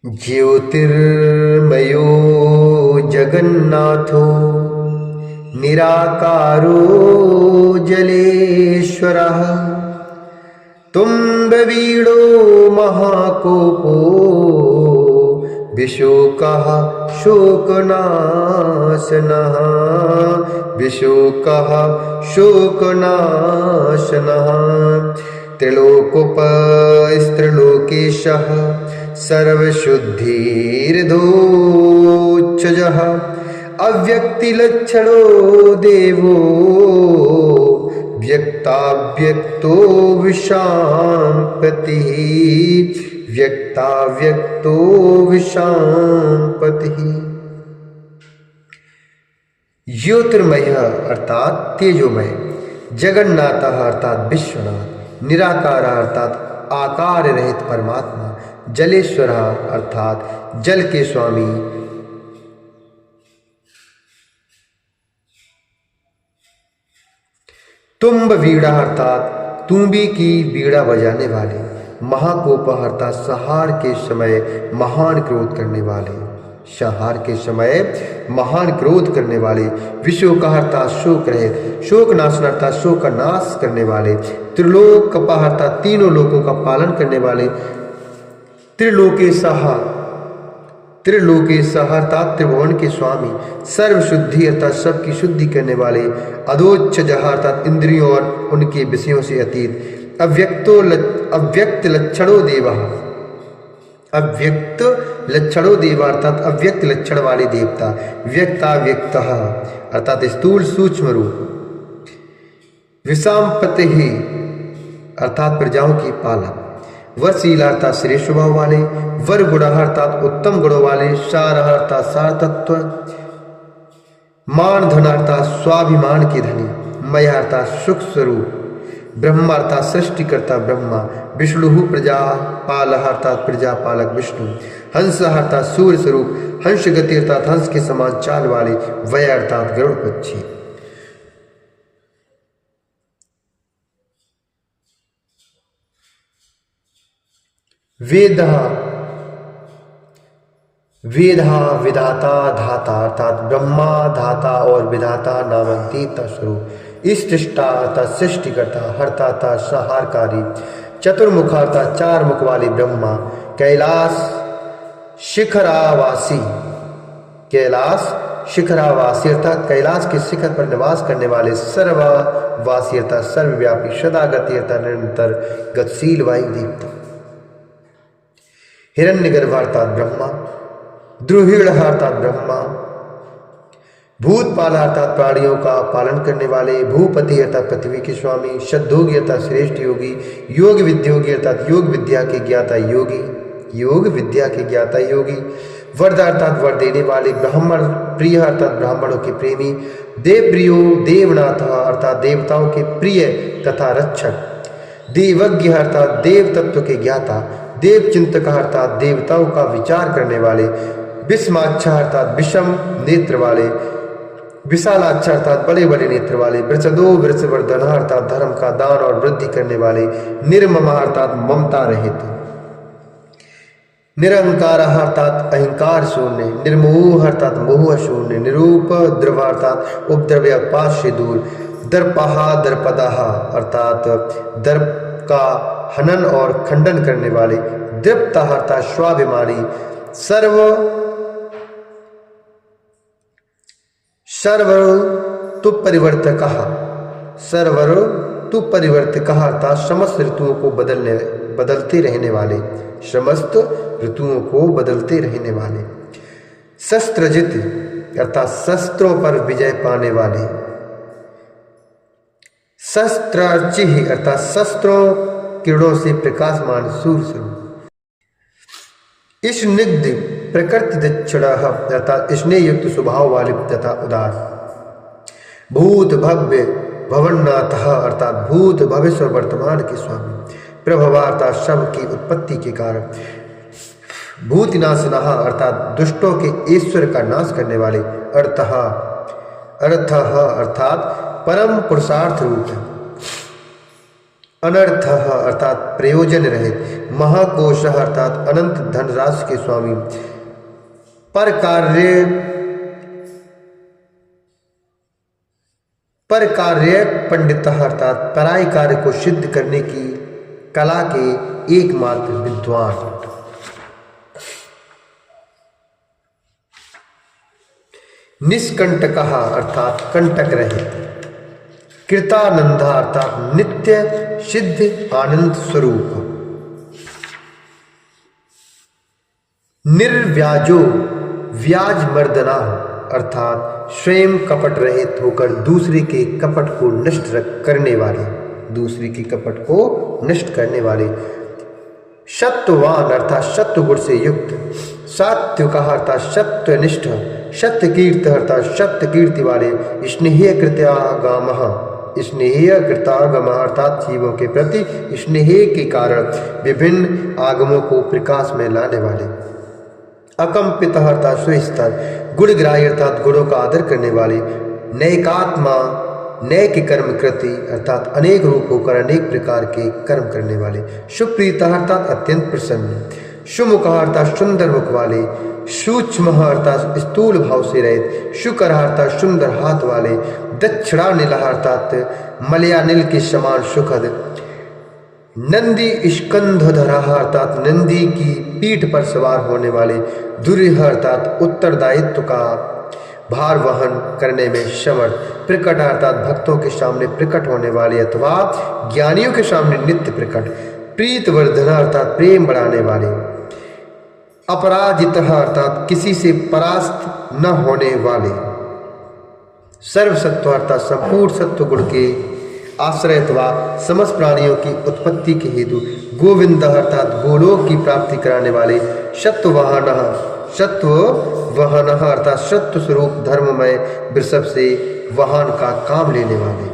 ज्योतिर्मयो जगन्नाथो निराकारो जलेश्वरः तुम्बवीडो महाकोपो विशोकः शोकनाशनः विशोकः शोकनाशनः त्रिलोकोपस्त्रिलोकेशः सर्वशुद्धिर्दोक्षजः अव्यक्तिलक्षणो देवो व्यक्ताव्यक्तो विशाम्पतिः व्यक्ताव्यक्तो विशाम्पतिः। ज्योतिर्मय अर्थात तेजोमय, जगन्नाथ अर्थात विश्वनाथ, निराकार अर्थात आकार रहित परमात्मा, जलेश्वर अर्थात जल के स्वामी, तुम्ब वीड़ा अर्थात तुम्बी की बीड़ा बजाने वाले, महाकोप अर्थात संहार के समय महान क्रोध करने वाले, संहार के समय महान क्रोध करने वाले, विशोक अर्थात शोक रहित, शोक नाशन अर्थात शोक का नाश करने वाले, त्रिलोक अर्थात तीनों लोकों का पालन करने वाले, त्रिलोकेशः अर्थात त्रिभुवन के स्वामी, सर्व शुद्धि अर्थात सबकी शुद्धि करने वाले, अधोक्षजः अर्थात इंद्रियों और उनके विषयों से अतीत, अव्यक्त लक्षणो देवः, अव्यक्त लक्षणो देव अर्थात अव्यक्त लक्षण वाले देवता, व्यक्ताव्यक्तः अर्थात स्थूल सूक्ष्म रूप, विषाम्पतिः अर्थात प्रजाओं की पालक, वरशील अर्थात श्रेष्ठ स्वभाव वाले, वर गुण अर्थात उत्तम गुणों वाले, सार अर्थात सार तत्व, मान धन अर्थात स्वाभिमान के धनी, मय अर्थात सुख स्वरूप, ब्रह्मा अर्थात सृष्टिकर्ता ब्रह्मा, विष्णु प्रजापाल अर्थात प्रजापालक विष्णु, हंस अर्थात सूर्य स्वरूप, हंस गति अर्थात हंस के समान चाल वाले, वय अर्थात गरुड़ पक्षी। वेद विधाता धाता अर्थात ब्रह्मा धाता और विधाता नामक देवता स्वरूप, सृष्टा अर्थात सृष्टिकर्ता, हर्ता अर्थात संहारकारी, चतुर्मुख अर्थात चार मुख वाले ब्रह्मा, कैलाश शिखरावासी अर्थात कैलाश के शिखर पर निवास करने वाले, सर्ववासी अर्थात सर्वव्यापी, सदागति अर्थात निरंतर गतिशील वायु देवता, हिरण्यगर्भ अर्थात ब्रह्मा, द्रुहिण अर्थात ब्रह्मा, भूतपाल अर्थात प्राणियों का पालन करने वाले, भूपति अर्थात पृथ्वी के स्वामी, शब्दोगी अर्थात श्रेष्ठ योगी, योग विद्योगी अर्थात योग विद्या के ज्ञाता योगी, वरद अर्थात वर देने वाले, ब्राह्मण प्रिय अर्थात ब्राह्मणों के प्रेमी, देव प्रियो देवनाथ अर्थात देवताओं के प्रिय तथा रक्षक, देवज्ञ अर्थात देव तत्व के ज्ञाता, देव चिंतक अर्थात देवताओं का विचार करने वाले, विषमाक्षा अर्थात विषम नेत्र वाले, विशालाक्षा अर्थात बड़े बड़े नेत्र वाले, वृषदो वृषवर्धन अर्थात धर्म का दान और वृद्धि करने वाले, निर्ममा अर्थात ममता रहित, निरंकार अर्थात अहंकार शून्य, निर्मोह अर्थात मोह शून्य, निरुपद्रव अर्थात उपद्रव्य पास से दूर, दर्पहा दर्पदः अर्थात दर्प का हनन और खंडन करने वाले, दृप्ता अर्थात स्वाभिमानी, सर्वऋतु परिवर्तक अर्थात समस्त ऋतुओं को बदलते रहने वाले, शस्त्रजित अर्थात शस्त्रों पर विजय पाने वाले, शस्त्रार्चिः अर्थात शस्त्रों किरणों से प्रकाशमान सूर्य स्वरूप, स्निग्ध प्रकृति दक्षिण अर्थात स्नेह युक्त स्वभाव वाले तथा उदार, भूत भव्य भवन्नाथ अर्थात भूत भविष्य और वर्तमान के स्वामी, प्रभवा अर्थात सब की उत्पत्ति के कारण, भूतिनाशनः अर्थात दुष्टों के ईश्वर का नाश करने वाले, अर्थः अर्थात परम पुरुषार्थ रूप है, अनर्थ अर्थात प्रयोजन रहित, महाकोश अर्थात अनंत धनराशि के स्वामी, पर कार्य पंडित अर्थात पराय कार्य को सिद्ध करने की कला के एकमात्र विद्वान। निष्कंटक अर्थात कंटक रहित, कृतानंद अर्थात नित्य सिद्ध आनंद स्वरूप, निर्व्याजो व्याज मर्दना अर्थात स्वयं कपट रहित होकर दूसरे के कपट को नष्ट करने वाले, दूसरे के कपट को नष्ट करने वाले, सत्ववान अर्थात सत्व गुण से युक्त, सात्विक अर्थात सत्यनिष्ठ, सत्य कीर्त अर्थात सत्य कीर्ति वाले, स्नेह कृत्यागाम, स्नेह कृतागम अर्थात जीवों के प्रति स्नेह के कारण विभिन्न आगमों को प्रकाश में लाने वाले, अकंपित अर्थात सुस्तर, गुणग्राही अर्थात गुणों का आदर करने वाले, नैकात्मा नय के कर्म कृति अर्थात अनेक रूप होकर अनेक प्रकार के कर्म करने वाले, सुप्रीत अर्थात अत्यंत प्रसन्न, सुमुख अर्थात सुंदर मुख वाले, सूक्ष्म अर्थात स्थूल भाव से रहित, शुकर अर्थात सुंदर हाथ वाले, दक्षिणानिल अर्थात मलयानिल के समान सुखद, नंदी स्कंधधर अर्थात नंदी की पीठ पर सवार होने वाले, दुर्य अर्थात उत्तरदायित्व का भार वहन करने में समर्थ, प्रकट अर्थात भक्तों के सामने प्रकट होने वाले अथवा ज्ञानियों के सामने नित्य प्रकट, प्रीतवर्धन अर्थात प्रेम बढ़ाने वाले, अपराजित अर्थात किसी से परास्त न होने वाले, सर्वसत्व अर्थात संपूर्ण सत्व गुण के आश्रय अथवा समस्त प्राणियों की उत्पत्ति के हेतु, गोविंद अर्थात गोलोक की प्राप्ति कराने वाले, सत्ववाहन अर्थात सत्व स्वरूप धर्ममय वृषभ से वाहन का काम लेने वाले,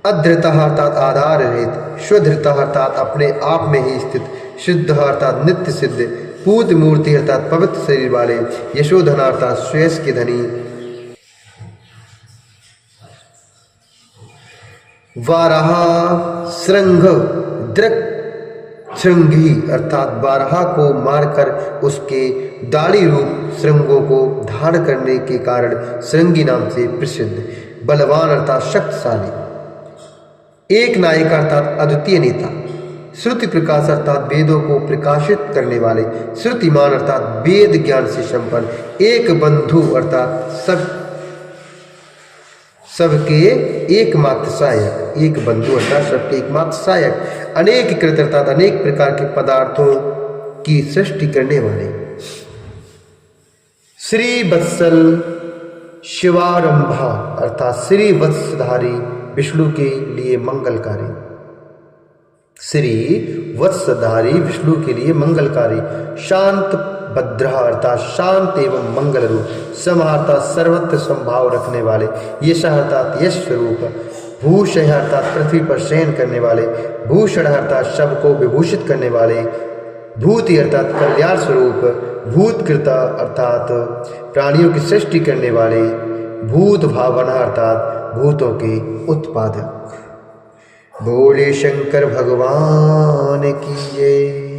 अधृत अर्थात आधार रहित, स्वधृत अर्थात अपने आप में ही स्थित, सिद्ध अर्थात नित्य सिद्ध, पूत मूर्ति अर्थात पवित्र शरीर वाले, यशोधन अर्थात श्रेयस के धनी, वाराह श्रृंग दृक् श्रृंगी अर्थात बारहा को मारकर उसके दाढ़ी रूप श्रृंगों को धारण करने के कारण श्रृंगी नाम से प्रसिद्ध, बलवान अर्थात शक्तिशाली, एक नायक अर्थात अद्वितीय नेता, श्रुति प्रकाश अर्थात वेदों को प्रकाशित करने वाले, श्रुतिमान अर्थात वेद ज्ञान से संपन्न, एक बंधु अर्थात सबके एकमात्र सहायक, एक बंधु अर्थात सबके एकमात्र सहायक, अनेक कृत अर्थात अनेक प्रकार के पदार्थों की सृष्टि करने वाले, श्री वत्सल शिवारंभा अर्थात श्री वत्सधारी विष्णु के लिए मंगलकारी, श्री वत्सधारी विष्णु के लिए मंगलकारी, शांत भद्र अर्थात शांत एवं मंगल रूप, सम अर्थात सर्वत्र संभाव रखने वाले, यश अर्थात यश स्वरूप, भूषय अर्थात पृथ्वी पर शयन करने वाले, भूषण अर्थात सबको विभूषित करने वाले, भूति अर्थात कल्याण स्वरूप, भूतकृत अर्थात प्राणियों की सृष्टि करने वाले, भूत भावना अर्थात भूतों के उत्पादक। बोले शंकर भगवान की जय।